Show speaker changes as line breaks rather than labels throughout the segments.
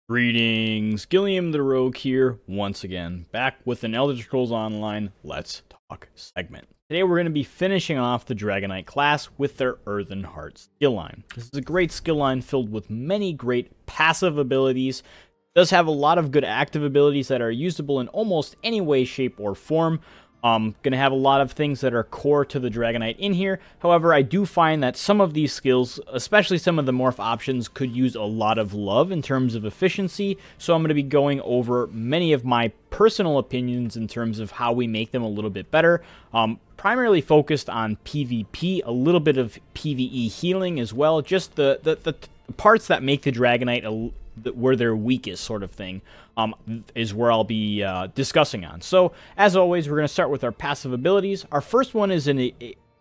Greetings, Gilliam the Rogue here, once again, back with an Elder Scrolls Online Let's Talk segment. Today we're going to be finishing off the Dragonknight class with their Earthen Heart skill line. This is a great skill line filled with many great passive abilities. It does have a lot of good active abilities that are usable in almost any way, shape, or form. Going to have a lot of things that are core to the Dragonknight in here. However, I do find that some of these skills, especially some of the morph options, could use a lot of love in terms of efficiency. So I'm going to be going over many of my personal opinions in terms of how we make them a little bit better. Primarily focused on PvP, a little bit of PvE healing as well. Just the parts that make the Dragonknight where they're weakest, sort of thing, is where I'll be discussing on. So, as always, we're going to start with our passive abilities. Our first one is a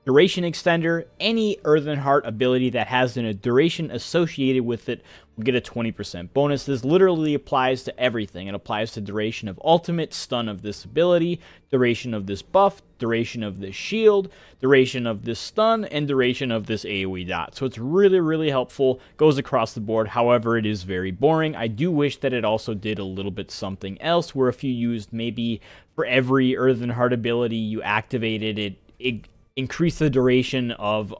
duration extender. Any Earthen Heart ability that has a duration associated with it will get a 20% bonus. This literally applies to everything. It applies to duration of ultimate, stun of this ability, duration of this buff, duration of this shield, duration of this stun, and duration of this AoE dot. So it's really, really helpful. Goes across the board. However, it is very boring. I do wish that it also did a little bit something else, where if you used maybe for every Earthen Heart ability you activated, it increase the duration of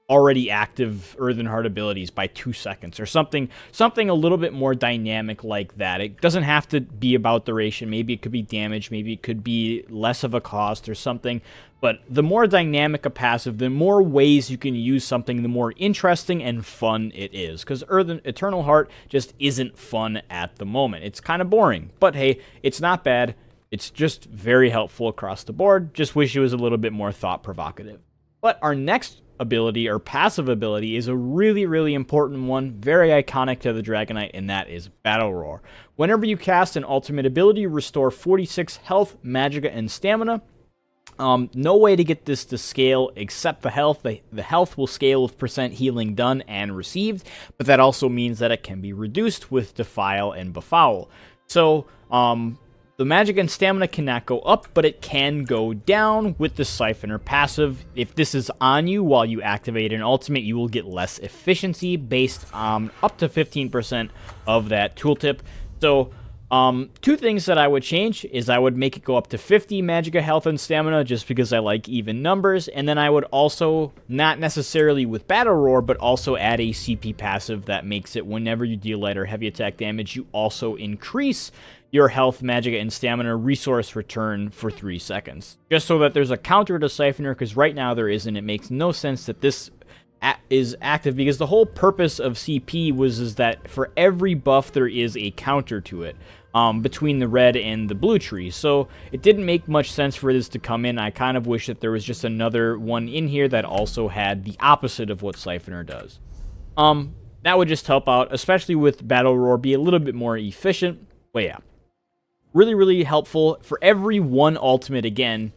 already active Earthen Heart abilities by 2 seconds, or something a little bit more dynamic like that. It doesn't have to be about duration. Maybe it could be damage, maybe it could be less of a cost or something. But the more dynamic a passive, the more ways you can use something, the more interesting and fun it is. Because Eternal Heart just isn't fun at the moment. It's kind of boring. But hey, it's not bad. It's just very helpful across the board. Just wish it was a little bit more thought-provocative. But our next ability, or passive ability, is a really, really important one, very iconic to the Dragonknight, and that is Battle Roar. Whenever you cast an ultimate ability, restore 46 health, magicka, and stamina. No way to get this to scale except the health. The health will scale with percent healing done and received, but that also means that it can be reduced with Defile and Befoul. So, the magic and stamina cannot go up, but it can go down with the Siphoner passive. If this is on you while you activate an ultimate, you will get less efficiency based on up to 15% of that tooltip. So, two things that I would change is I would make it go up to 50 magicka, health, and stamina, just because I like even numbers. And then I would also, not necessarily with Battle Roar, but also add a CP passive that makes it whenever you deal light or heavy attack damage, you also increase your health, magicka, and stamina resource return for 3 seconds. Just so that there's a counter to Siphoner, because right now there isn't. It makes no sense that this is active, because the whole purpose of CP is that for every buff there is a counter to it, between the red and the blue tree. So it didn't make much sense for this to come in. I kind of wish that there was just another one in here that also had the opposite of what Siphoner does. That would just help out, especially with Battle Roar, be a little bit more efficient. But yeah, really, really helpful. For every one ultimate, again,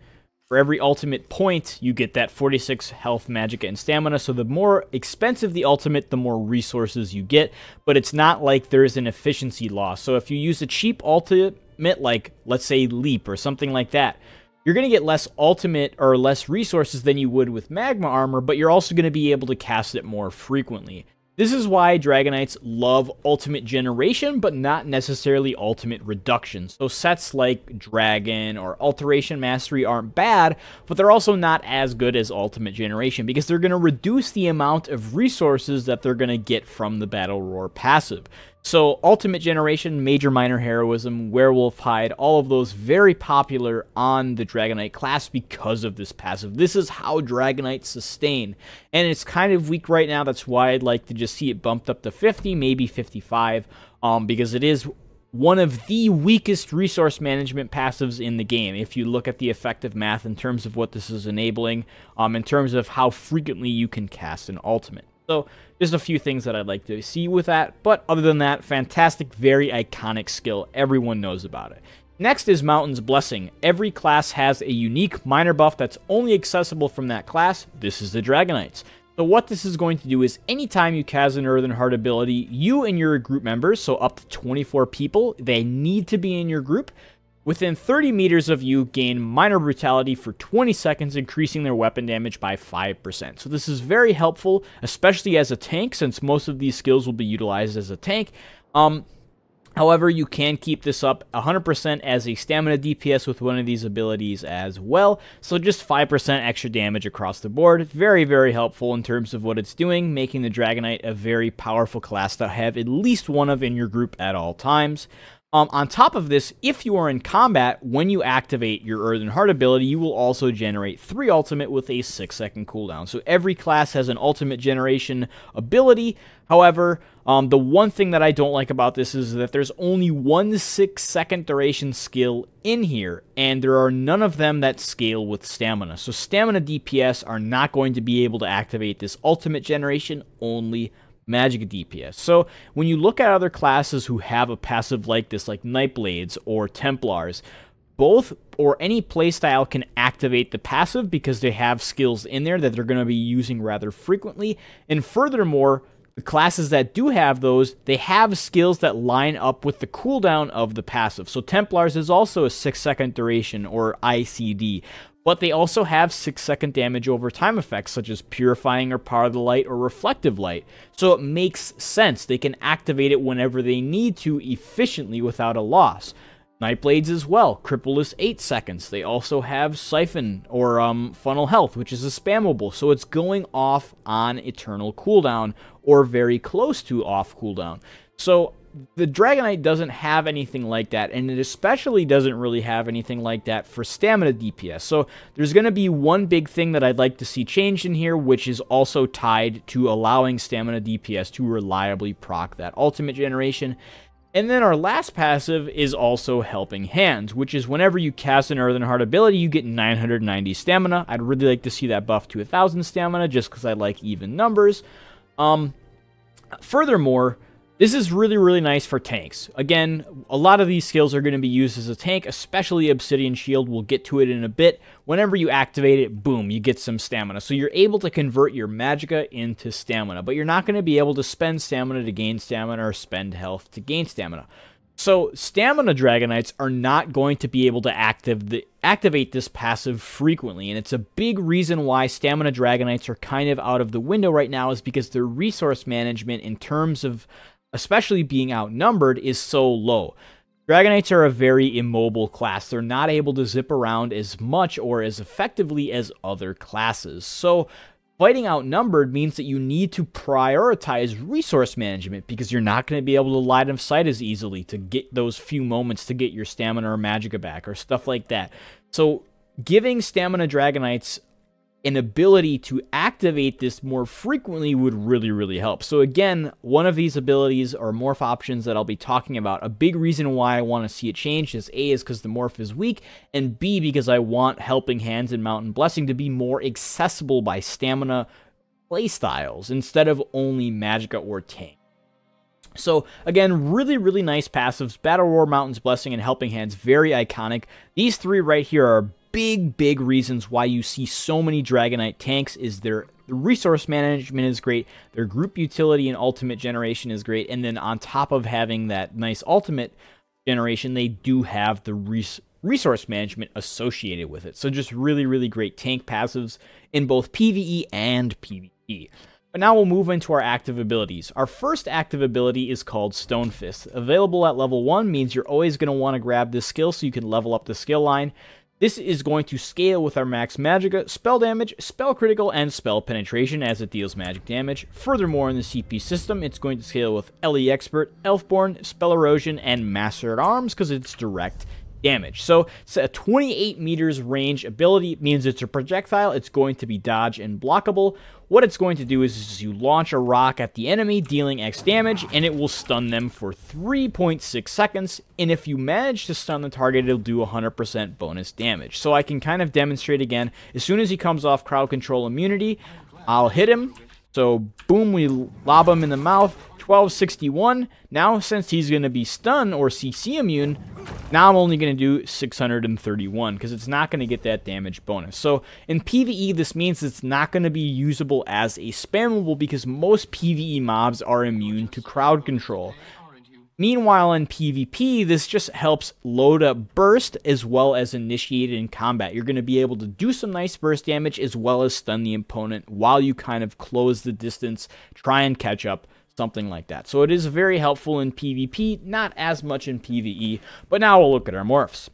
for every ultimate point, you get that 46 health, magicka, and stamina. So the more expensive the ultimate, the more resources you get. But it's not like there's an efficiency loss. So if you use a cheap ultimate, like, let's say, Leap or something like that, you're going to get less ultimate or less resources than you would with Magma Armor, but you're also going to be able to cast it more frequently. This is why Dragoknights love ultimate generation, but not necessarily ultimate reduction. So sets like Dragon or Alteration Mastery aren't bad, but they're also not as good as ultimate generation, because they're going to reduce the amount of resources that they're going to get from the Battle Roar passive. So ultimate generation, major minor heroism, werewolf hide, all of those very popular on the Dragonknight class because of this passive. This is how Dragoknights sustain, and it's kind of weak right now. That's why I'd like to just see it bumped up to 50, maybe 55, because it is one of the weakest resource management passives in the game, if you look at the effective math in terms of what this is enabling, in terms of how frequently you can cast an ultimate. So, just a few things that I'd like to see with that, but other than that, fantastic, very iconic skill. Everyone knows about it. Next is Mountain's Blessing. Every class has a unique minor buff that's only accessible from that class. This is the Dragoknights. So what this is going to do is, anytime you cast an Earthen Heart ability, you and your group members, so up to 24 people, they need to be in your group, within 30 meters of you, gain Minor Brutality for 20 seconds, increasing their weapon damage by 5%. So this is very helpful, especially as a tank, since most of these skills will be utilized as a tank. However, you can keep this up 100% as a stamina DPS with one of these abilities as well, so just 5% extra damage across the board. Very, very helpful in terms of what it's doing, making the Dragonknight a very powerful class to have at least one of in your group at all times. On top of this, if you are in combat, when you activate your Earthen Heart ability, you will also generate 3 ultimate with a 6-second cooldown. So every class has an ultimate generation ability. However, the one thing that I don't like about this is that there's only one 6-second duration skill in here, and there are none of them that scale with stamina. So stamina DPS are not going to be able to activate this ultimate generation, only magic DPS. So when you look at other classes who have a passive like this, like Nightblades or Templars, both or any playstyle can activate the passive because they have skills in there that they're going to be using rather frequently. And furthermore, the classes that do have those, they have skills that line up with the cooldown of the passive. So Templars is also a 6-second duration, or ICD. But they also have 6-second damage over time effects, such as Purifying or Power of the Light or Reflective Light. So it makes sense. They can activate it whenever they need to efficiently without a loss. Nightblades as well. Cripple is 8 seconds. They also have Siphon or Funnel Health, which is a spammable. So it's going off on eternal cooldown or very close to off cooldown. So the Dragonknight doesn't have anything like that, and it especially doesn't really have anything like that for stamina DPS. So there's going to be one big thing that I'd like to see changed in here, which is also tied to allowing stamina DPS to reliably proc that ultimate generation. And then our last passive is also Helping Hands, which is whenever you cast an Earthen Heart ability, you get 990 stamina. I'd really like to see that buff to 1,000 stamina, just because I like even numbers. Furthermore, this is really, really nice for tanks. Again, a lot of these skills are going to be used as a tank, especially Obsidian Shield. We'll get to it in a bit. Whenever you activate it, boom, you get some stamina. So you're able to convert your magicka into stamina, but you're not going to be able to spend stamina to gain stamina or spend health to gain stamina. So stamina Dragonknights are not going to be able to activate this passive frequently, and it's a big reason why stamina Dragonknights are kind of out of the window right now, is because their resource management in terms of especially being outnumbered is so low. Dragonknights are a very immobile class. They're not able to zip around as much or as effectively as other classes. So fighting outnumbered means that you need to prioritize resource management, because you're not going to be able to line of sight as easily to get those few moments to get your stamina or magicka back or stuff like that. So giving stamina Dragonknights an ability to activate this more frequently would really, really help. So again, one of these abilities or morph options that I'll be talking about, a big reason why I want to see it changed is A, is because the morph is weak, and B, because I want Helping Hands and Mountain Blessing to be more accessible by stamina playstyles instead of only magicka or tank. So again, really, really nice passives. Battle Roar, Mountain's Blessing, and Helping Hands, very iconic. These three right here are big reasons why you see so many Dragonknight tanks. Is their resource management is great, their group utility and ultimate generation is great, and then on top of having that nice ultimate generation, they do have the resource management associated with it. So just really, really great tank passives in both PvE and PvP. But now we'll move into our active abilities. Our first active ability is called Stone Fist. Available at level 1 means you're always going to want to grab this skill so you can level up the skill line. This is going to scale with our max magicka, spell damage, spell critical, and spell penetration as it deals magic damage. Furthermore, in the CP system, it's going to scale with LE Expert, Elfborn, Spell Erosion, and Master at Arms because it's direct damage. So it's a 28 meters range ability. It means it's a projectile. It's going to be dodge and blockable. What it's going to do is you launch a rock at the enemy, dealing X damage, and it will stun them for 3.6 seconds. And if you manage to stun the target, it'll do 100% bonus damage. So I can kind of demonstrate again. As soon as he comes off crowd control immunity, I'll hit him. So boom, we lob him in the mouth. 1261. Now, since he's going to be stun or CC immune, now I'm only going to do 631 because it's not going to get that damage bonus. So in PvE, this means it's not going to be usable as a spammable because most PvE mobs are immune to crowd control. Meanwhile, in PvP, this just helps load up burst as well as initiate it in combat. You're going to be able to do some nice burst damage as well as stun the opponent while you kind of close the distance, try and catch up, something like that. So it is very helpful in PvP, not as much in PvE, but now we'll look at our morphs.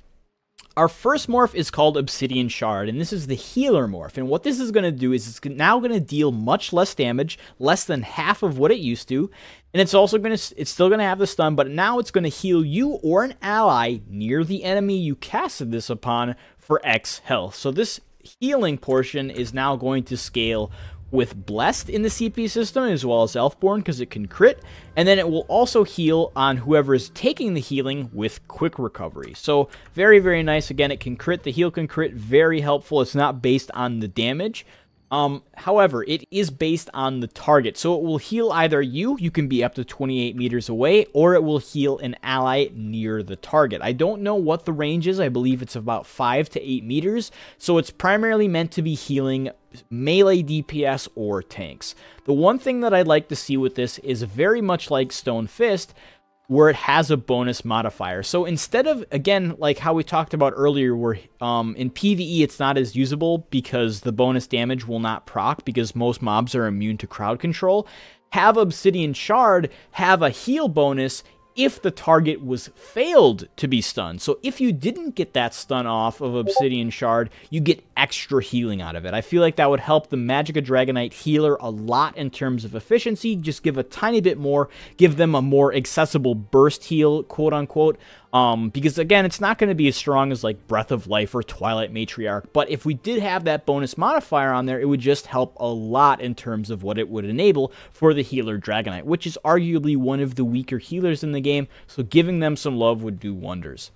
Our first morph is called Obsidian Shard, and this is the healer morph. And what this is going to do is it's now going to deal much less damage, less than half of what it used to. And it's also going to, it's still going to have the stun, but now it's going to heal you or an ally near the enemy you casted this upon for X health. So this healing portion is now going to scale with Blessed in the CP system as well as Elfborn because it can crit, and then it will also heal on whoever is taking the healing with quick recovery. So very, very nice. Again, it can crit, the heal can crit, very helpful. It's not based on the damage. However, it is based on the target, so it will heal either you can be up to 28 meters away, or it will heal an ally near the target. I don't know what the range is. I believe it's about 5 to 8 meters, so it's primarily meant to be healing melee DPS or tanks. The one thing that I'd like to see with this is very much like Stone Fist, where it has a bonus modifier. So instead of, again, like how we talked about earlier, where in PvE it's not as usable because the bonus damage will not proc because most mobs are immune to crowd control, have Obsidian Shard have a heal bonus if the target was failed to be stunned. So if you didn't get that stun off of Obsidian Shard, you get extra healing out of it. I feel like that would help the Magicka Dragonknight healer a lot in terms of efficiency. Just give a tiny bit more, give them a more accessible burst heal, quote unquote. Because again, it's not going to be as strong as like Breath of Life or Twilight Matriarch, but if we did have that bonus modifier on there, it would just help a lot in terms of what it would enable for the healer Dragonknight, which is arguably one of the weaker healers in the game, so giving them some love would do wonders.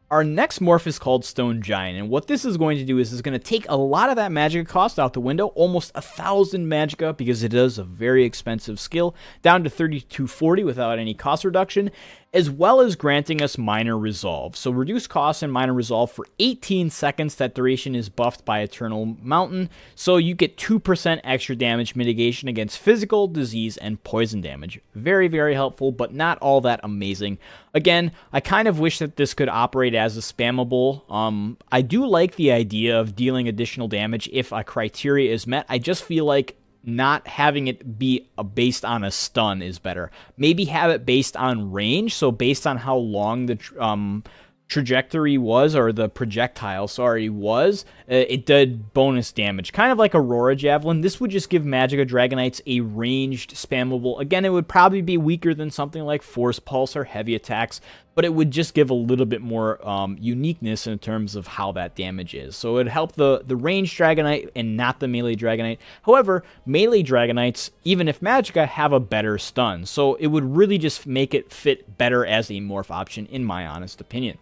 Our next morph is called Stone Giant, and what this is going to do is it's going to take a lot of that Magicka cost out the window, almost 1,000 Magicka, because it is a very expensive skill, down to 3,240 without any cost reduction, as well as granting us Minor Resolve. So reduced cost and Minor Resolve for 18 seconds. That duration is buffed by Eternal Mountain, so you get 2% extra damage mitigation against physical, disease, and poison damage. Very, very helpful, but not all that amazing. Again, I kind of wish that this could operate as a spammable. I do like the idea of dealing additional damage if a criteria is met. I just feel like not having it be based on a stun is better. Maybe have it based on range, so based on how long the trajectory was, or the projectile, sorry, was, it did bonus damage. Kind of like Aurora Javelin. This would just give Magicka Dragonites a ranged spammable. Again, it would probably be weaker than something like Force Pulse or Heavy Attacks, but it would just give a little bit more uniqueness in terms of how that damage is. So it would help the ranged Dragonite and not the melee Dragonite. However, melee Dragonites, even if Magicka, have a better stun. So it would really just make it fit better as a morph option, in my honest opinion.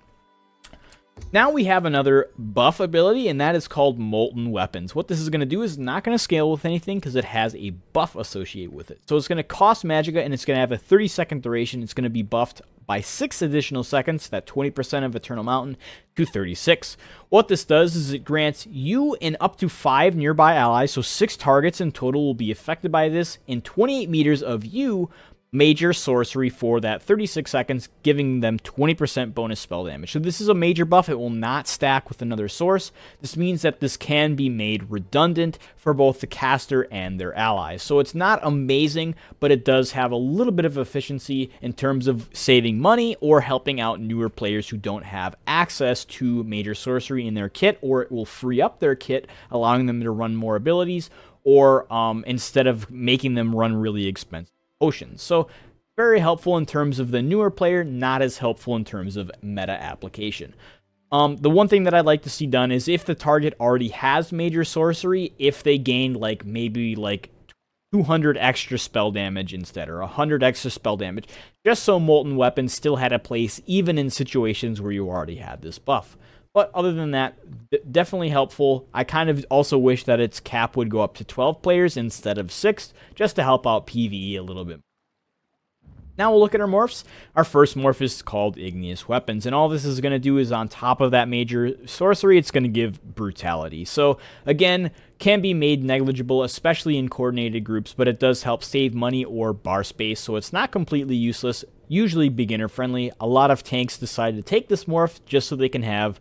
Now we have another buff ability, and that is called Molten Weapons. What this is going to do is not going to scale with anything because it has a buff associated with it. So it's going to cost Magicka, and it's going to have a 30-second duration. It's going to be buffed by 6 additional seconds, that 20% of Eternal Mountain, to 36. What this does is it grants you and up to 5 nearby allies, so 6 targets in total will be affected by this, in 28 meters of you, major sorcery for that 36 seconds, giving them 20% bonus spell damage. So this is a major buff. It will not stack with another source. This means that this can be made redundant for both the caster and their allies. So it's not amazing, but it does have a little bit of efficiency in terms of saving money or helping out newer players who don't have access to major sorcery in their kit, or it will free up their kit, allowing them to run more abilities, or instead of making them run really expensive potions. So very helpful in terms of the newer player, not as helpful in terms of meta application. The one thing that I'd like to see done is if the target already has major sorcery, if they gained like maybe like 200 extra spell damage instead, or 100 extra spell damage, just so Molten Weapons still had a place even in situations where you already had this buff. But other than that, definitely helpful. I kind of also wish that its cap would go up to 12 players instead of 6, just to help out PvE a little bit. Now we'll look at our morphs. Our first morph is called Igneous Weapons, and all this is going to do is on top of that major sorcery, it's going to give Brutality. So again, can be made negligible, especially in coordinated groups, but it does help save money or bar space, so it's not completely useless. Usually beginner friendly. A lot of tanks decide to take this morph just so they can have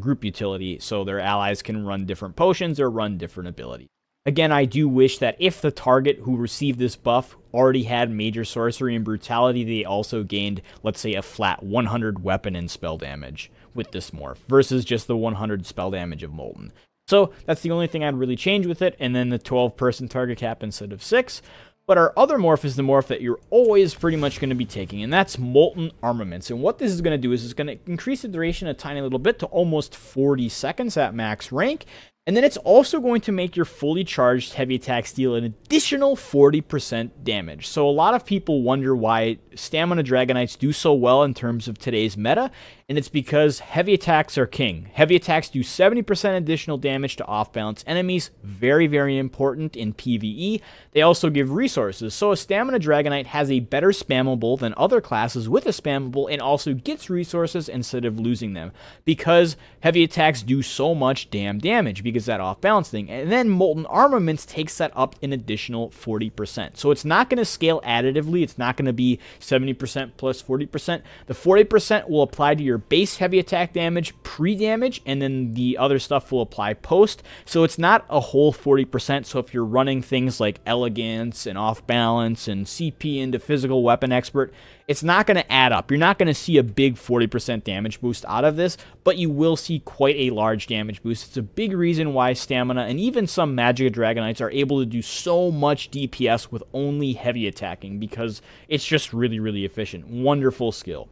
group utility, so their allies can run different potions or run different abilities. Again, I do wish that if the target who received this buff already had major sorcery and brutality, they also gained, let's say, a flat 100 weapon and spell damage with this morph versus just the 100 spell damage of Molten. So that's the only thing I'd really change with it, and then the 12-person target cap instead of 6. But our other morph is the morph that you're always pretty much going to be taking, and that's Molten Armaments. And what this is going to do is it's going to increase the duration a tiny little bit to almost 40 seconds at max rank. And then it's also going to make your fully charged heavy attacks deal an additional 40% damage. So a lot of people wonder why Stamina Dragonites do so well in terms of today's meta, and it's because heavy attacks are king. Heavy attacks do 70% additional damage to off-balance enemies, very, very important in PvE. They also give resources, so a Stamina Dragonite has a better spammable than other classes with a spammable and also gets resources instead of losing them, because heavy attacks do so much damn damage, because that off-balance thing. And then Molten Armaments takes that up an additional 40%. So it's not going to scale additively. It's not going to be 70% plus 40%. The 40% will apply to your base heavy attack damage, pre-damage, and then the other stuff will apply post. So it's not a whole 40%. So if you're running things like Elegance and off-balance and CP into Physical Weapon Expert, it's not going to add up. You're not going to see a big 40% damage boost out of this, but you will see quite a large damage boost. It's a big reason why Stamina and even some Magicka Dragonites are able to do so much DPS with only heavy attacking, because it's just really, really efficient. Wonderful skill.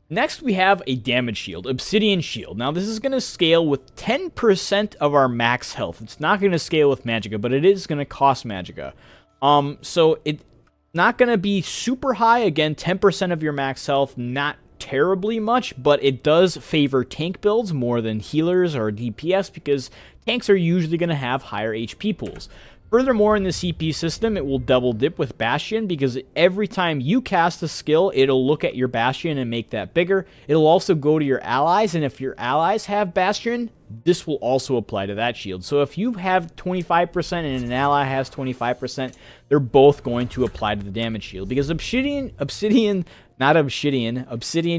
Next, we have a damage shield, Obsidian Shield. Now, this is going to scale with 10% of our max health. It's not going to scale with Magicka, but it is going to cost Magicka. So it's not going to be super high. Again, 10% of your max health, not terribly much, but it does favor tank builds more than healers or DPS, because tanks are usually going to have higher HP pools. Furthermore, in the CP system, it will double dip with Bastion, because every time you cast a skill, it'll look at your Bastion and make that bigger. It'll also go to your allies, and if your allies have Bastion, this will also apply to that shield. So if you have 25% and an ally has 25%, they're both going to apply to the damage shield, because Obsidian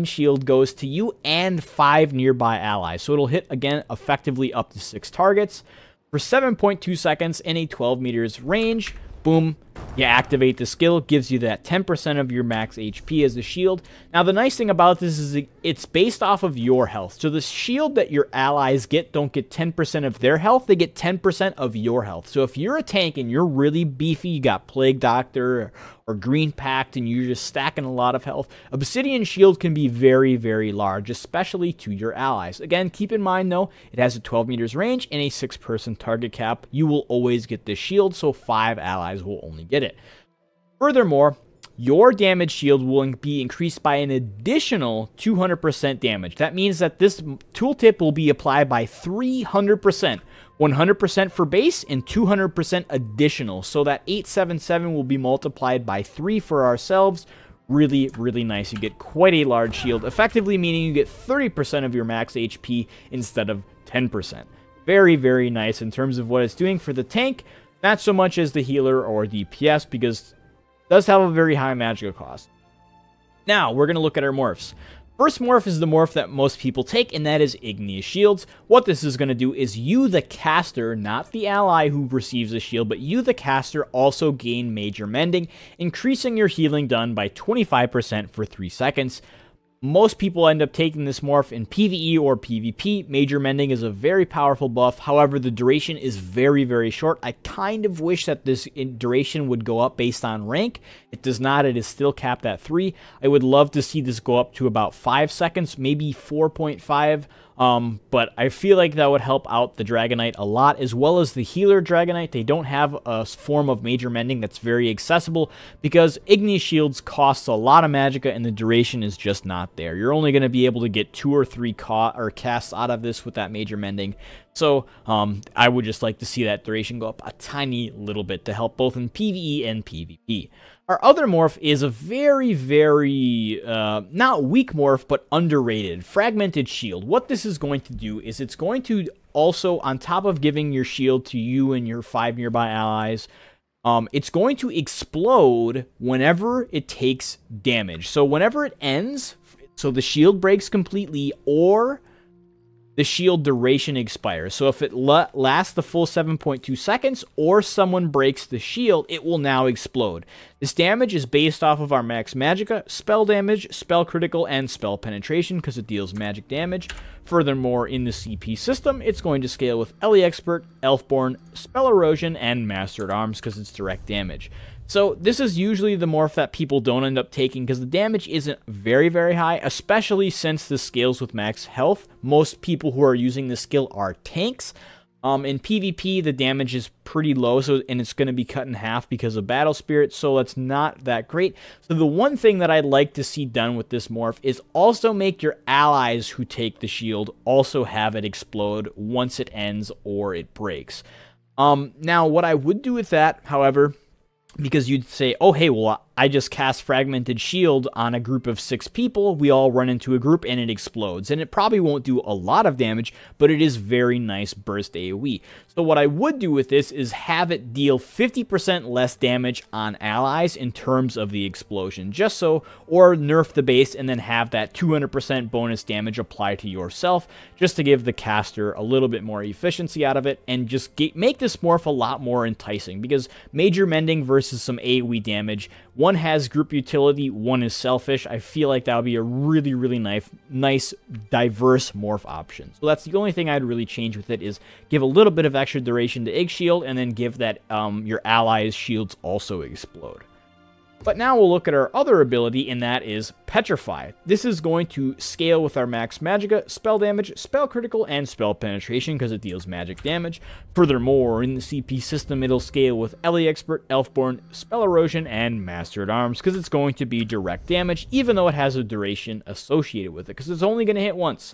Shield goes to you and 5 nearby allies. So it'll hit, again, effectively up to 6 targets. For 7.2 seconds in a 12 meters range, boom, you activate the skill, gives you that 10% of your max HP as a shield. Now, the nice thing about this is it's based off of your health. So the shield that your allies get don't get 10% of their health, they get 10% of your health. So if you're a tank and you're really beefy, you got Plague Doctor or Green Pact, and you're just stacking a lot of health, Obsidian Shield can be very, very large, especially to your allies. Again, keep in mind, though, it has a 12 meters range and a 6-person target cap. You will always get this shield, so 5 allies will only get it. Furthermore, your damage shield will be increased by an additional 200% damage. That means that this tooltip will be applied by 300%. 100% for base and 200% additional. So that 877 will be multiplied by 3 for ourselves. Really, really nice. You get quite a large shield, effectively meaning you get 30% of your max HP instead of 10%. Very, very nice in terms of what it's doing for the tank. Not so much as the healer or DPS, because it does have a very high Magicka cost. Now, we're going to look at our morphs. First morph is the morph that most people take, and that is Igneous Shields. What this is going to do is you, the caster, not the ally who receives the shield, but you, the caster, also gain Major Mending, increasing your healing done by 25% for 3 seconds. Most people end up taking this morph in PvE or PvP. Major Mending is a very powerful buff. However, the duration is very, very short. I kind of wish that this duration would go up based on rank. It does not. It is still capped at 3. I would love to see this go up to about 5 seconds, maybe 4.5. But I feel like that would help out the Dragonite a lot, as well as the healer Dragonite. They don't have a form of Major Mending that's very accessible, because Igneous Shields costs a lot of Magicka and the duration is just not there. You're only going to be able to get 2 or 3 casts out of this with that Major Mending. So I would just like to see that duration go up a tiny little bit to help both in PvE and PvP. Our other morph is a very, very, not weak morph, but underrated. Fragmented Shield. What this is going to do is it's going to also, on top of giving your shield to you and your 5 nearby allies, it's going to explode whenever it takes damage. So whenever it ends, so the shield breaks completely, or the shield duration expires. So if it lasts the full 7.2 seconds or someone breaks the shield, it will now explode. This damage is based off of our max magicka, spell damage, spell critical, and spell penetration because it deals magic damage. Furthermore, in the CP system, it's going to scale with Ellie Expert, Elfborn, Spell Erosion, and Master at Arms because it's direct damage. So this is usually the morph that people don't end up taking because the damage isn't very, very high, especially since this scales with max health. Most people who are using this skill are tanks. In PvP, the damage is pretty low, and it's going to be cut in half because of Battle Spirit, so that's not that great. So the one thing that I'd like to see done with this morph is also make your allies who take the shield also have it explode once it ends or it breaks. Now, what I would do with that, however, because you'd say, oh, hey, well, I just cast Fragmented Shield on a group of 6 people. We all run into a group and it explodes. And it probably won't do a lot of damage, but it is very nice burst AoE. So what I would do with this is have it deal 50% less damage on allies in terms of the explosion. Just so, or nerf the base and then have that 200% bonus damage apply to yourself, just to give the caster a little bit more efficiency out of it and just make this morph a lot more enticing. Because Major Mending versus some AoE damage, one has group utility, one is selfish. I feel like that would be a really, really nice, diverse morph option. So that's the only thing I'd really change with it, is give a little bit of extra duration to Ig Shield, and then give that your allies' shields also explode. But now we'll look at our other ability, and that is Petrify. This is going to scale with our max magicka, spell damage, spell critical, and spell penetration because it deals magic damage. Furthermore, in the CP system, it'll scale with Ellie Expert, Elfborn, Spell Erosion, and Master at Arms because it's going to be direct damage, even though it has a duration associated with it because it's only going to hit once.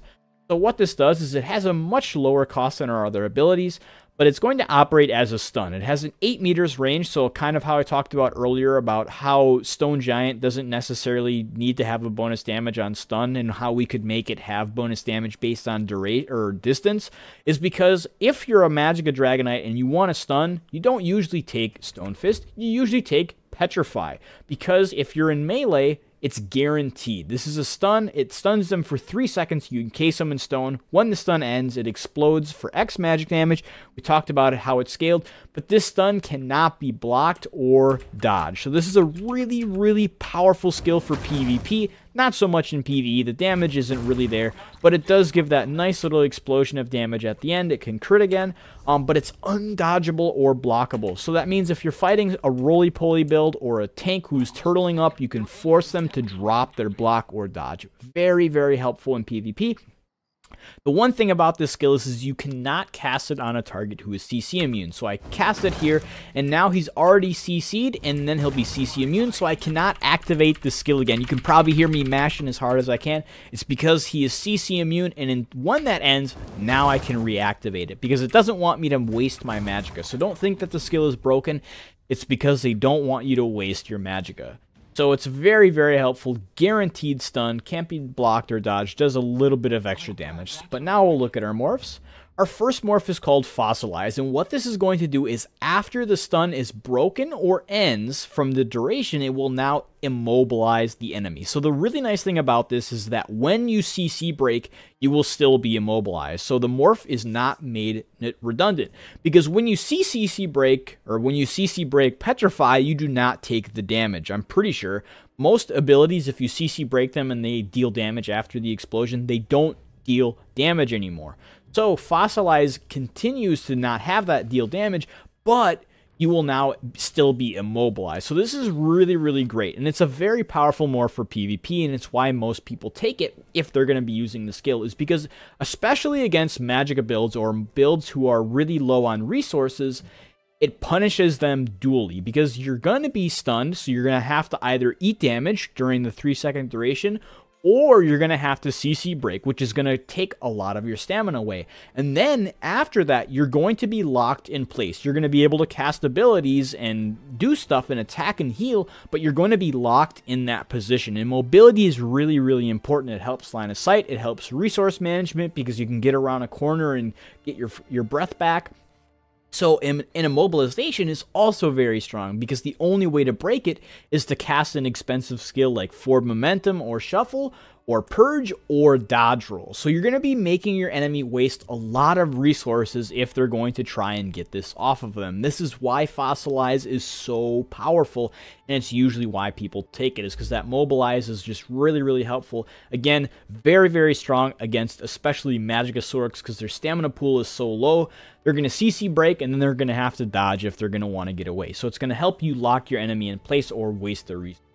So what this does is it has a much lower cost than our other abilities, but it's going to operate as a stun. It has an 8 meters range, so kind of how I talked about earlier about how Stone Giant doesn't necessarily need to have a bonus damage on stun and how we could make it have bonus damage based on duration or distance, is because if you're a Magicka Dragonknight and you want to stun, you don't usually take Stone Fist, you usually take Petrify, because if you're in melee, it's guaranteed. This is a stun. It stuns them for 3 seconds. You encase them in stone. When the stun ends, it explodes for X magic damage. We talked about how it's scaled, but this stun cannot be blocked or dodged. So this is a really, really powerful skill for PvP. Not so much in PvE. The damage isn't really there, but it does give that nice little explosion of damage at the end. It can crit again, but it's undodgeable or blockable. So that means if you're fighting a roly-poly build or a tank who's turtling up, you can force them to drop their block or dodge. Very, very helpful in PvP. The one thing about this skill is you cannot cast it on a target who is CC immune. So I cast it here, and now he's already CC'd, and then he'll be CC immune, so I cannot activate the skill again. You can probably hear me mashing as hard as I can. It's because he is CC immune, and when that ends, now I can reactivate it, because it doesn't want me to waste my magicka. So don't think that the skill is broken. It's because they don't want you to waste your magicka. So it's very, very helpful. Guaranteed stun, can't be blocked or dodged, does a little bit of extra damage. But now we'll look at our morphs. Our first morph is called Fossilize, and what this is going to do is after the stun is broken or ends from the duration, it will now immobilize the enemy. So the really nice thing about this is that when you CC break, you will still be immobilized. So the morph is not made redundant, because when you CC break, or when you CC break Petrify, you do not take the damage. I'm pretty sure most abilities, if you CC break them and they deal damage after the explosion, they don't deal damage anymore. So Fossilize continues to not have that deal damage, but you will now still be immobilized. So this is really, really great, and it's a very powerful morph for PvP, and it's why most people take it if they're going to be using the skill, is because especially against Magicka builds or builds who are really low on resources, it punishes them dually, because you're going to be stunned, so you're going to have to either eat damage during the 3-second duration, or you're going to have to CC break, which is going to take a lot of your stamina away. And then after that, you're going to be locked in place. You're going to be able to cast abilities and do stuff and attack and heal, but you're going to be locked in that position. And mobility is really, really important. It helps line of sight. It helps resource management because you can get around a corner and get your breath back. So immobilization is also very strong, because the only way to break it is to cast an expensive skill like Forward Momentum or Shuffle, or purge or dodge roll. So you're going to be making your enemy waste a lot of resources if they're going to try and get this off of them. This is why Fossilize is so powerful, and it's usually why people take it, is because that Mobilize is just really, really helpful. Again, very, very strong against especially Magigosaurus because their stamina pool is so low. They're going to CC break, and then they're going to have to dodge if they're going to want to get away. So it's going to help you lock your enemy in place or waste their resources.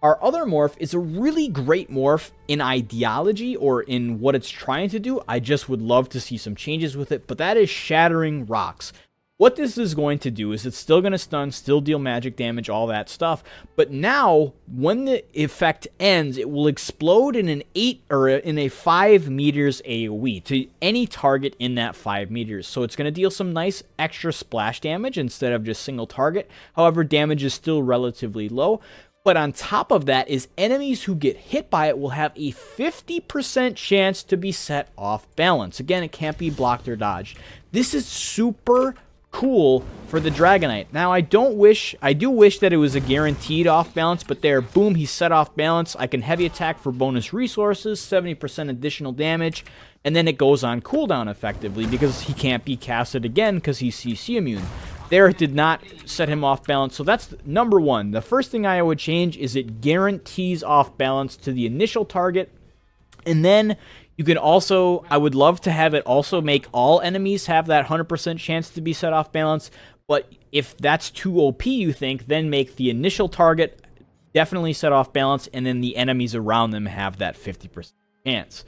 Our other morph is a really great morph in ideology or in what it's trying to do. I just would love to see some changes with it, but that is Shattering Rocks. What this is going to do is it's still going to stun, still deal magic damage, all that stuff, but now when the effect ends, it will explode in an 8 or in a 5 meters AoE to any target in that 5 meters. So it's going to deal some nice extra splash damage instead of just single target. However, damage is still relatively low. But on top of that is enemies who get hit by it will have a 50% chance to be set off balance. Again, it can't be blocked or dodged. This is super cool for the Dragonknight. Now, I do wish that it was a guaranteed off balance, but there, boom, he's set off balance. I can heavy attack for bonus resources, 70% additional damage, and then it goes on cooldown effectively because he can't be casted again because he's CC immune. There, it did not set him off balance, so that's number one. The first thing I would change is it guarantees off balance to the initial target, and then you can also, I would love to have it also make all enemies have that 100% chance to be set off balance, but if that's too OP, you think, then make the initial target definitely set off balance, and then the enemies around them have that 50% chance.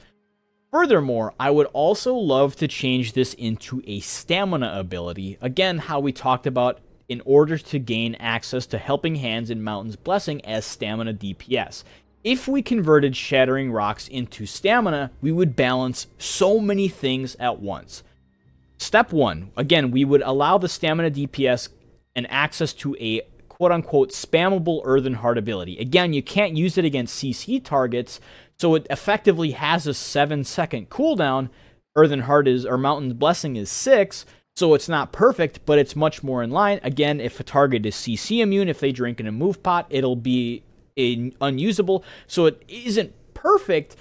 Furthermore, I would also love to change this into a stamina ability. Again, how we talked about in order to gain access to Helping Hands and Mountain's Blessing as stamina DPS. If we converted Shattering Rocks into stamina, we would balance so many things at once. Step 1, again, we would allow the stamina DPS and access to a quote-unquote spammable Earthen Heart ability. Again, you can't use it against CC targets, so it effectively has a 7-second cooldown. Earthen Heart is, or Mountain's Blessing is 6, so it's not perfect, but it's much more in line. Again, if a target is CC immune, if they drink in a move pot, it'll be unusable, so it isn't perfect,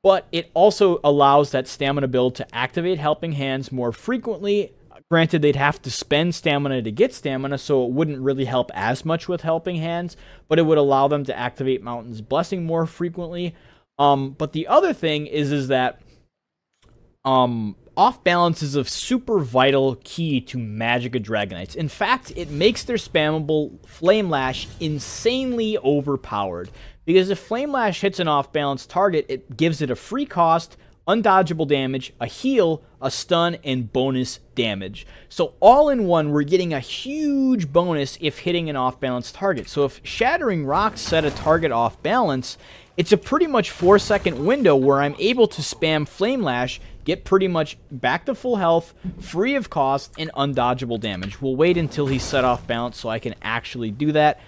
but it also allows that stamina build to activate Helping Hands more frequently. Granted, they'd have to spend stamina to get stamina, so it wouldn't really help as much with Helping Hands, but it would allow them to activate Mountain's Blessing more frequently. But the other thing is that off balance is a super vital key to Magicka Dragonites. In fact, it makes their spammable Flame Lash insanely overpowered, because if Flame Lash hits an off balance target, it gives it a free cost, undodgeable damage, a heal, a stun, and bonus damage. So all in one, we're getting a huge bonus if hitting an off balance target. So if Shattering Rocks set a target off balance, it's a pretty much 4-second window where I'm able to spam Flame Lash, get pretty much back to full health, free of cost, and undodgeable damage. We'll wait until he's set off balance so I can actually do that.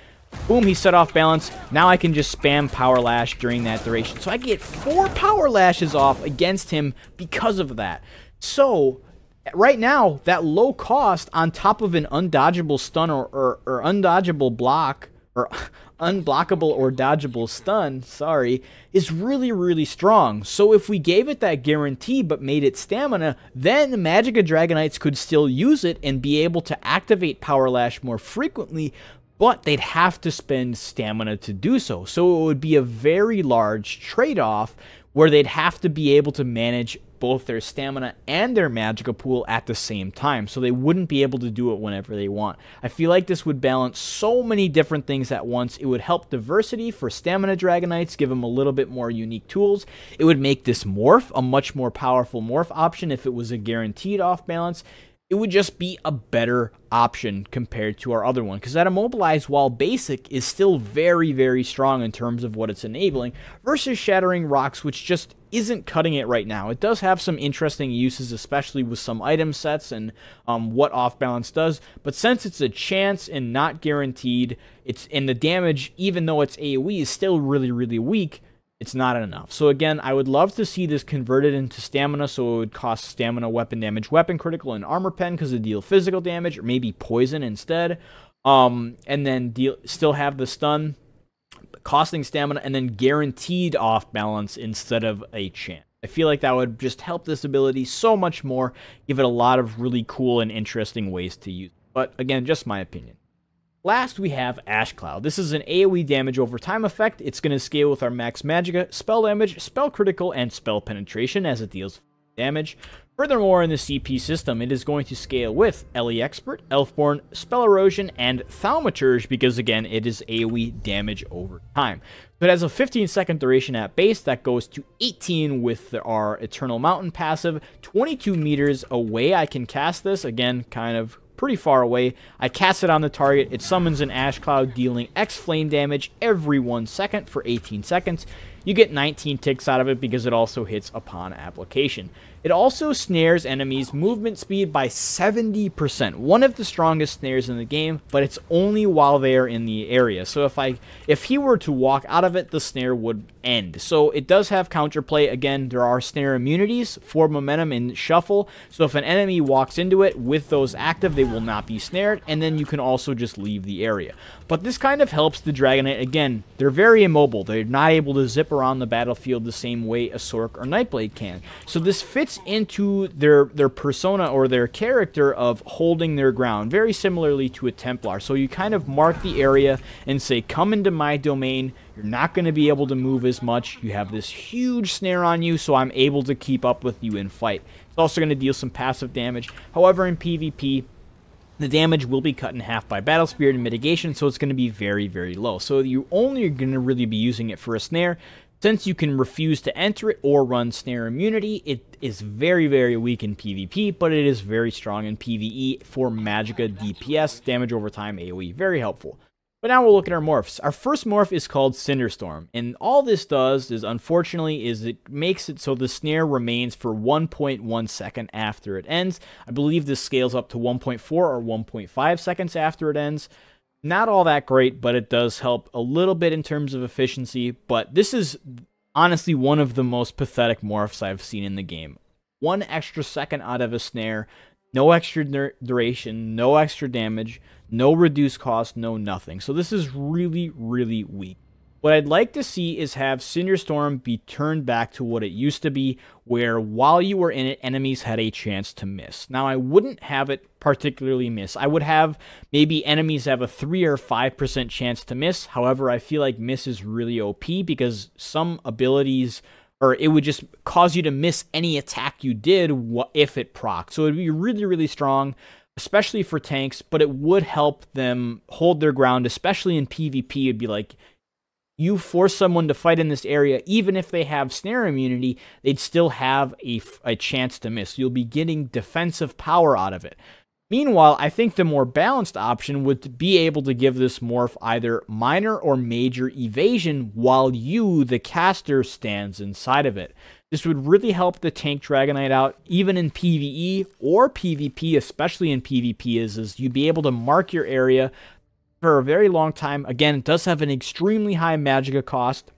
Boom, he's set off balance. Now I can just spam Power Lash during that duration. So I get 4 Power Lashes off against him because of that. So right now, that low cost on top of an undodgeable stun or undodgeable block, or unblockable or dodgeable stun, sorry, is really, really strong. So if we gave it that guarantee but made it stamina, then the Magicka Dragonites could still use it and be able to activate Power Lash more frequently, but they'd have to spend stamina to do so. So it would be a very large trade-off where they'd have to be able to manage both their stamina and their Magicka pool at the same time, so they wouldn't be able to do it whenever they want. I feel like this would balance so many different things at once. It would help diversity for stamina Dragonites, give them a little bit more unique tools. It would make this morph a much more powerful morph option if it was a guaranteed off balance. It would just be a better option compared to our other one, because that Immobilize, while basic, is still very, very strong in terms of what it's enabling, versus Shattering Rocks, which just isn't cutting it right now. It does have some interesting uses, especially with some item sets and what off balance does, but since it's a chance and not guaranteed, and the damage, even though it's AoE, is still really, really weak, it's not enough. So again, I would love to see this converted into stamina, so it would cost stamina, weapon damage, weapon critical, and armor pen because it deal physical damage, or maybe poison instead. And then still have the stun. costing stamina, and then guaranteed off balance instead of a chance. I feel like that would just help this ability so much more, give it a lot of really cool and interesting ways to use it. But again, just my opinion. Last, we have Ash Cloud. This is an AoE damage over time effect. It's going to scale with our max magicka, spell damage, spell critical, and spell penetration as it deals damage. Furthermore, in the CP system, it is going to scale with LE Expert, Elfborn, Spell Erosion, and Thaumaturge because, again, it is AoE damage over time. So it has a 15-second duration at base that goes to 18 with our Eternal Mountain passive. 22 meters away I can cast this, again, kind of pretty far away. I cast it on the target. It summons an Ash Cloud, dealing X flame damage every 1 second for 18 seconds. You get 19 ticks out of it because it also hits upon application. It also snares enemies' movement speed by 70%. One of the strongest snares in the game, but it's only while they are in the area. So if he were to walk out of it, the snare would end. So it does have counterplay. Again, there are snare immunities for momentum and shuffle. So if an enemy walks into it with those active, they will not be snared. And then you can also just leave the area. But this kind of helps the Dragonknight. Again, they're very immobile. They're not able to zip around the battlefield the same way a Sork or Nightblade can. So this fits into their persona or their character of holding their ground, very similarly to a Templar. So you kind of mark the area and say, come into my domain. You're not going to be able to move as much. You have this huge snare on you, so I'm able to keep up with you in fight. It's also going to deal some passive damage. However, in PvP, the damage will be cut in half by Battle Spirit and Mitigation, so it's going to be very, very low. So you only are going to really be using it for a snare. Since you can refuse to enter it or run snare immunity, it is very, very weak in PvP, but it is very strong in PvE for magicka DPS, damage over time AoE. Very helpful. But now we'll look at our morphs. Our first morph is called Cinderstorm, and all this does is, unfortunately, is it makes it so the snare remains for 1.1 second after it ends. I believe this scales up to 1.4 or 1.5 seconds after it ends. Not all that great, but it does help a little bit in terms of efficiency. But this is honestly one of the most pathetic morphs I've seen in the game. 1 extra second out of a snare, no extra duration, no extra damage, no reduced cost, no nothing. So this is really, really weak. What I'd like to see is have Cinderstorm be turned back to what it used to be, where while you were in it, enemies had a chance to miss. Now, I wouldn't have it particularly miss. I would have maybe enemies have a 3 or 5% chance to miss. However, I feel like miss is really OP because some abilities, or it would just cause you to miss any attack you did if it procs. So it would be really, really strong, especially for tanks, but it would help them hold their ground, especially in PvP. It'd be like, you force someone to fight in this area, even if they have snare immunity, they'd still have a chance to miss. You'll be getting defensive power out of it. Meanwhile, I think the more balanced option would be able to give this morph either minor or major evasion while you, the caster, stands inside of it. This would really help the tank Dragonknight out, even in PvE or PvP, especially in PvP, is you'd be able to mark your area for a very long time. Again, it does have an extremely high magicka cost,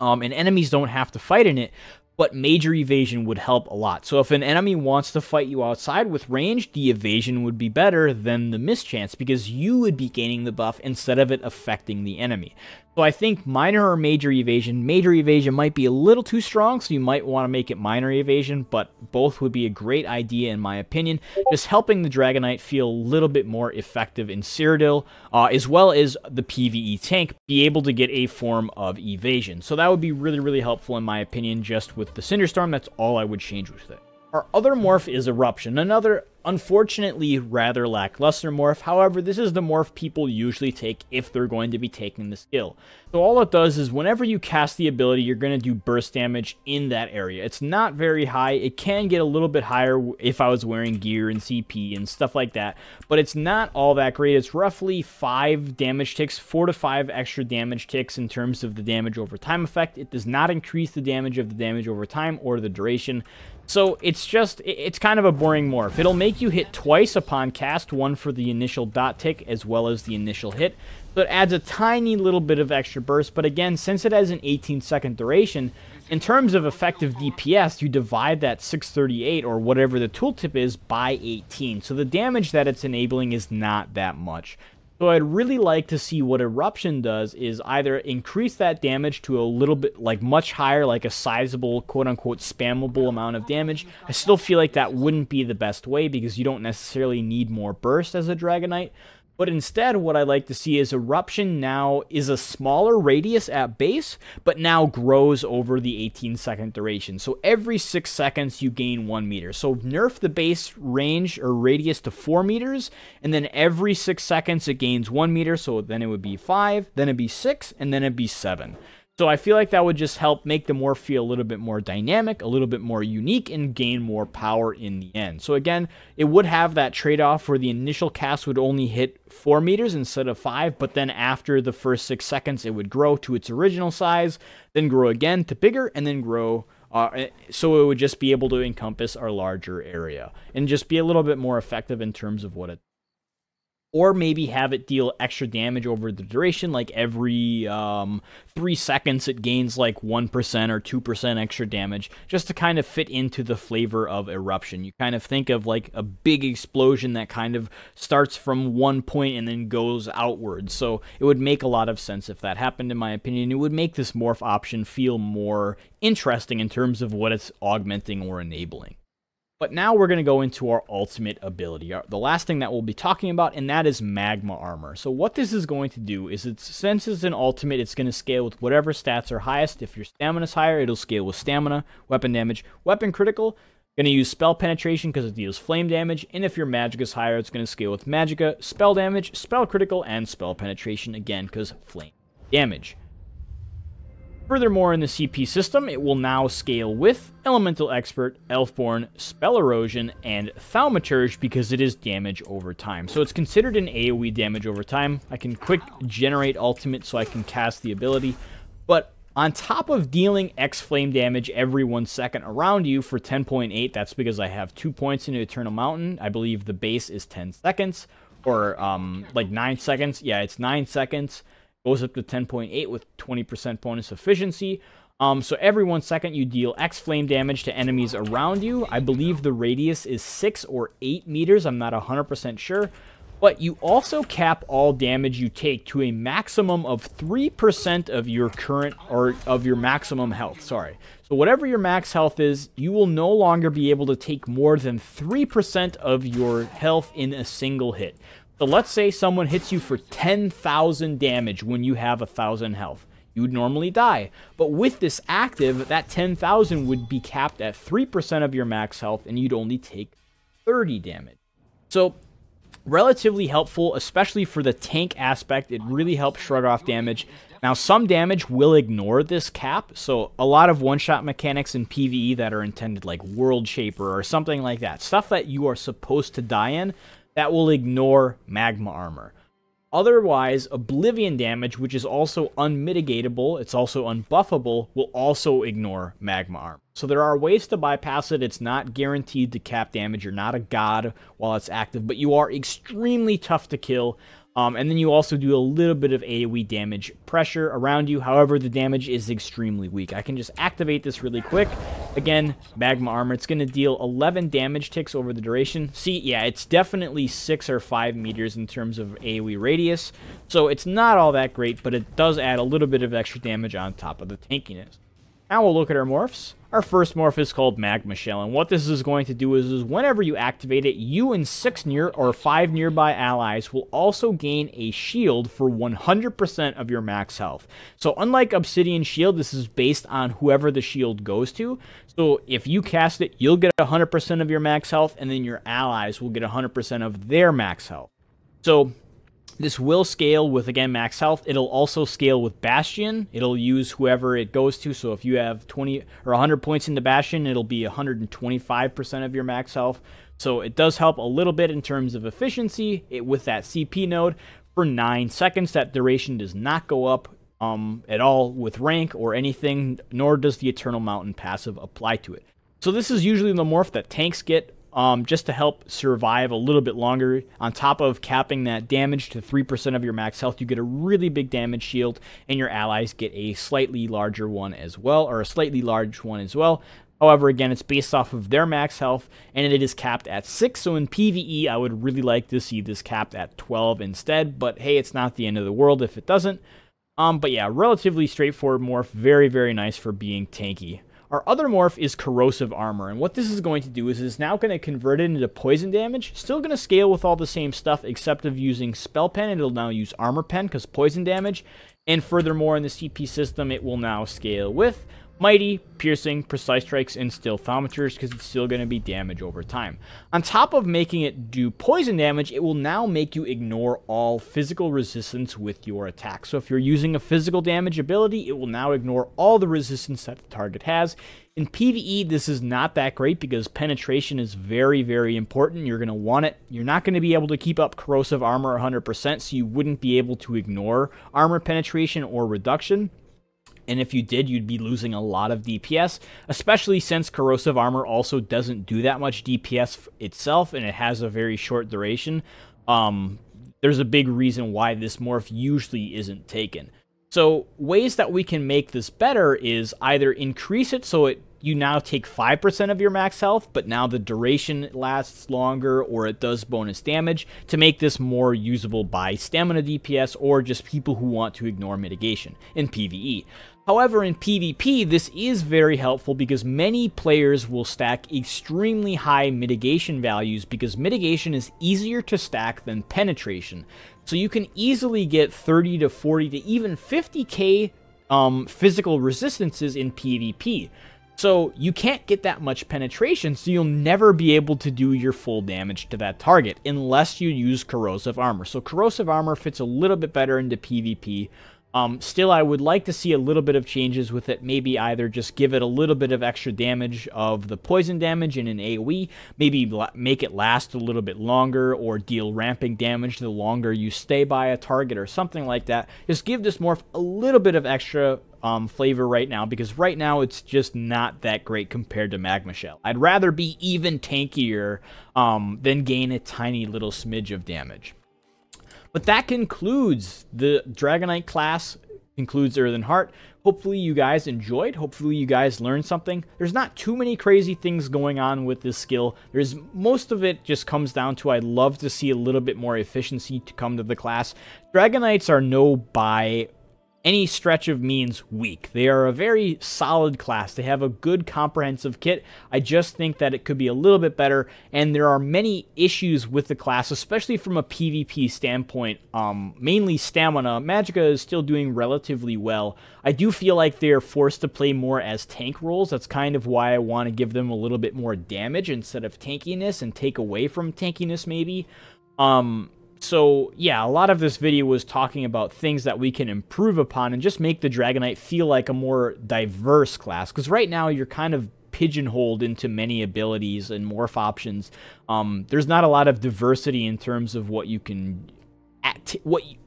and enemies don't have to fight in it, but major evasion would help a lot. So if an enemy wants to fight you outside with range, the evasion would be better than the mischance because you would be gaining the buff instead of it affecting the enemy. So I think minor or major evasion might be a little too strong, so you might want to make it minor evasion, but both would be a great idea in my opinion, just helping the Dragonknight feel a little bit more effective in Cyrodiil, as well as the PvE tank be able to get a form of evasion. So that would be really, really helpful in my opinion, just with the Cinderstorm. That's all I would change with it. Our other morph is Eruption, another unfortunately rather lackluster morph. However, this is the morph people usually take if they're going to be taking the skill. So all it does is whenever you cast the ability, you're going to do burst damage in that area. It's not very high. It can get a little bit higher if I was wearing gear and CP and stuff like that, but it's not all that great. It's roughly 5 damage ticks, 4 to 5 extra damage ticks in terms of the damage over time effect. It does not increase the damage of the damage over time or the duration. So it's kind of a boring morph. It'll make you hit twice upon cast, one for the initial dot tick as well as the initial hit. So it adds a tiny little bit of extra burst, but again, since it has an 18-second duration, in terms of effective DPS, you divide that 638 or whatever the tooltip is by 18. So the damage that it's enabling is not that much. So I'd really like to see what Eruption does is either increase that damage to a little bit, like much higher, like a sizable, quote-unquote, spammable amount of damage. I still feel like that wouldn't be the best way because you don't necessarily need more burst as a Dragonknight. But instead, what I like to see is Eruption now is a smaller radius at base, but now grows over the 18-second duration. So every 6 seconds, you gain 1 meter. So nerf the base range or radius to 4 meters, and then every 6 seconds, it gains 1 meter. So then it would be 5, then it'd be 6, and then it'd be 7. So I feel like that would just help make the morph feel a little bit more dynamic, a little bit more unique, and gain more power in the end. So again, it would have that trade-off where the initial cast would only hit 4 meters instead of 5, but then after the first 6 seconds, it would grow to its original size, then grow again to bigger, and then grow. So it would just be able to encompass our larger area and just be a little bit more effective in terms of what it. Or maybe have it deal extra damage over the duration, like every 3 seconds it gains like 1% or 2% extra damage, just to kind of fit into the flavor of Eruption. You kind of think of like a big explosion that kind of starts from one point and then goes outwards. So it would make a lot of sense if that happened, in my opinion. It would make this morph option feel more interesting in terms of what it's augmenting or enabling. But now we're going to go into our ultimate ability, the last thing that we'll be talking about, and that is Magma Armor. So what this is going to do is, since it's an ultimate, it's going to scale with whatever stats are highest. If your stamina is higher, it'll scale with stamina, weapon damage, weapon critical. Going to use spell penetration because it deals flame damage, and if your magic is higher, it's going to scale with magicka, spell damage, spell critical, and spell penetration, again, because flame damage. Furthermore, in the CP system, it will now scale with Elemental Expert, Elfborn, Spell Erosion, and Thaumaturge because it is damage over time. So it's considered an AoE damage over time. I can quick generate ultimate so I can cast the ability, but on top of dealing X flame damage every 1 second around you for 10.8, that's because I have 2 points into Eternal Mountain. I believe the base is 10 seconds, or like 9 seconds. Yeah, it's 9 seconds. Goes up to 10.8 with 20% bonus efficiency. So every 1 second you deal X flame damage to enemies around you. I believe the radius is 6 or 8 meters. I'm not 100% sure. But you also cap all damage you take to a maximum of 3% of your current, or of your maximum health, sorry. So whatever your max health is, you will no longer be able to take more than 3% of your health in a single hit. So let's say someone hits you for 10,000 damage when you have 1,000 health. You would normally die. But with this active, that 10,000 would be capped at 3% of your max health, and you'd only take 30 damage. So relatively helpful, especially for the tank aspect. It really helps shrug off damage. Now, some damage will ignore this cap, so a lot of one-shot mechanics in PvE that are intended, like World Shaper or something like that, stuff that you are supposed to die in, that will ignore Magma Armor. Otherwise, Oblivion damage, which is also unmitigatable, it's also unbuffable, will also ignore Magma Armor. So there are ways to bypass it. It's not guaranteed to cap damage. You're not a god while it's active, but you are extremely tough to kill. And then you also do a little bit of AoE damage pressure around you. However, the damage is extremely weak. I can just activate this really quick. Again, Magma Armor. It's going to deal 11 damage ticks over the duration. See, yeah, it's definitely 6 or 5 meters in terms of AoE radius. So it's not all that great, but it does add a little bit of extra damage on top of the tankiness. Now we'll look at our morphs. Our first morph is called Magma Shell, and what this is going to do is whenever you activate it, you and 5 nearby allies will also gain a shield for 100% of your max health. So unlike Obsidian Shield, this is based on whoever the shield goes to. So if you cast it, you'll get 100% of your max health, and then your allies will get 100% of their max health. So this will scale with, again, max health. It'll also scale with Bastion. It'll use whoever it goes to. So if you have 20 or 100 points into Bastion, it'll be 125% of your max health. So it does help a little bit in terms of efficiency with that CP node. For 9 seconds, that duration does not go up at all with rank or anything, nor does the Eternal Mountain passive apply to it. So this is usually the morph that tanks get just to help survive a little bit longer. On top of capping that damage to 3% of your max health, you get a really big damage shield, and your allies get a slightly larger one as well, or a slightly large one as well. However, again, it's based off of their max health, and it is capped at 6, so in PvE, I would really like to see this capped at 12 instead, but hey, it's not the end of the world if it doesn't. But yeah, relatively straightforward morph, very, very nice for being tanky. Our other morph is Corrosive Armor, and what this is going to do is it's now going to convert it into poison damage. Still going to scale with all the same stuff, except of using Spell Pen, it'll now use Armor Pen because poison damage. And furthermore, in the CP system, it will now scale with Mighty, Piercing, Precise Strikes, and Stealthometers because it's still going to be damage over time. On top of making it do poison damage, it will now make you ignore all physical resistance with your attack. So if you're using a physical damage ability, it will now ignore all the resistance that the target has. In PvE, this is not that great because penetration is very, very important. You're going to want it. You're not going to be able to keep up Corrosive Armor 100%, so you wouldn't be able to ignore armor penetration or reduction. And if you did, you'd be losing a lot of DPS, especially since Corrosive Armor also doesn't do that much DPS itself, and it has a very short duration. There's a big reason why this morph usually isn't taken. So ways that we can make this better is either increase it so you now take 5% of your max health, but now the duration lasts longer, or it does bonus damage to make this more usable by stamina DPS or just people who want to ignore mitigation in PvE. However, in PvP, this is very helpful because many players will stack extremely high mitigation values because mitigation is easier to stack than penetration. So you can easily get 30 to 40 to even 50k physical resistances in PvP. So you can't get that much penetration, so you'll never be able to do your full damage to that target unless you use Corrosive Armor. So Corrosive Armor fits a little bit better into PvP. Still, I would like to see a little bit of changes with it. Maybe either just give it a little bit of extra damage of the poison damage in an AoE, maybe make it last a little bit longer, or deal ramping damage the longer you stay by a target or something like that. Just give this morph a little bit of extra flavor right now, because right now it's just not that great compared to Magma Shell. I'd rather be even tankier than gain a tiny little smidge of damage. But that concludes the Dragonknight class, concludes Earthen Heart. Hopefully you guys enjoyed. Hopefully you guys learned something. There's not too many crazy things going on with this skill. Most of it just comes down to I'd love to see a little bit more efficiency to come to the class. Dragonites are no by any stretch of means weak. They are a very solid class. They have a good comprehensive kit. I just think that it could be a little bit better, and there are many issues with the class, especially from a PvP standpoint. Mainly stamina. Magicka is still doing relatively well. I do feel like they're forced to play more as tank roles. That's kind of why I want to give them a little bit more damage instead of tankiness, and take away from tankiness maybe. So, yeah, a lot of this video was talking about things that we can improve upon and just make the Dragonknight feel like a more diverse class. Because right now, you're kind of pigeonholed into many abilities and morph options. There's not a lot of diversity in terms of what you can...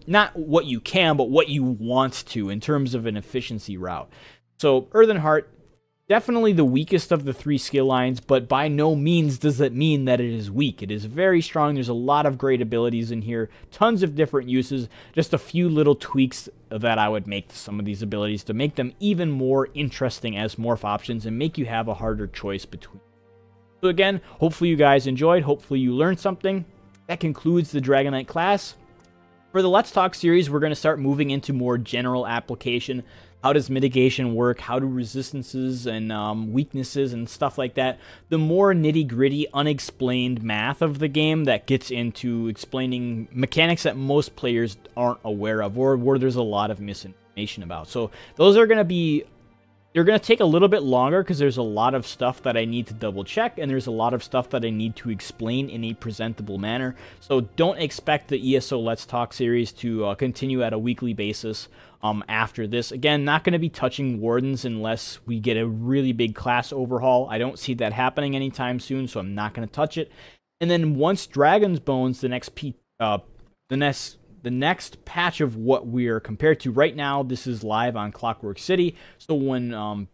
not what you can, but what you want to in terms of an efficiency route. So, Earthen Heart, definitely the weakest of the three skill lines, but by no means does that mean that it is weak. It is very strong. There's a lot of great abilities in here, tons of different uses, just a few little tweaks that I would make to some of these abilities to make them even more interesting as morph options and make you have a harder choice between. So again, hopefully you guys enjoyed. Hopefully you learned something. That concludes the Dragonknight class. For the Let's Talk series, we're going to start moving into more general application. How does mitigation work? How do resistances and weaknesses and stuff like that? The more nitty-gritty, unexplained math of the game that gets into explaining mechanics that most players aren't aware of, or where there's a lot of misinformation about. So those are going to be... They're going to take a little bit longer because there's a lot of stuff that I need to double check, and there's a lot of stuff that I need to explain in a presentable manner. So don't expect the ESO Let's Talk series to continue at a weekly basis after this. Again, not going to be touching Wardens unless we get a really big class overhaul. I don't see that happening anytime soon, so I'm not going to touch it. And then once Dragon's Bones, the next patch of what we're compared to right now, this is live on Clockwork City. So when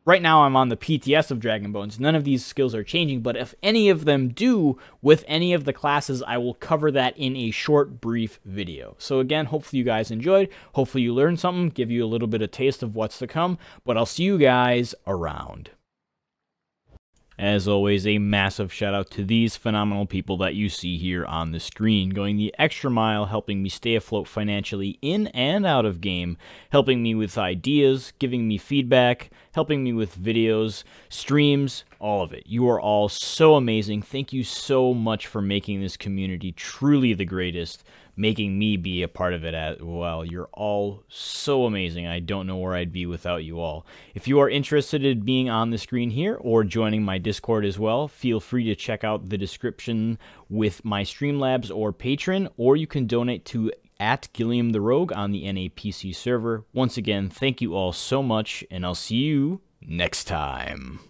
Right now I'm on the PTS of Dragon Bones. None of these skills are changing, but if any of them do with any of the classes, I will cover that in a short, brief video. So again, hopefully you guys enjoyed. Hopefully you learned something, give you a little bit of taste of what's to come, but I'll see you guys around. As always, a massive shout out to these phenomenal people that you see here on the screen, going the extra mile, helping me stay afloat financially in and out of game, helping me with ideas, giving me feedback, helping me with videos, streams, all of it. You are all so amazing. Thank you so much for making this community truly the greatest, making me be a part of it as well. You're all so amazing. I don't know where I'd be without you all. If you are interested in being on the screen here or joining my Discord as well, feel free to check out the description with my Streamlabs or Patreon, or you can donate to @Gilliam the Rogue on the NAPC server. Once again, thank you all so much, and I'll see you next time.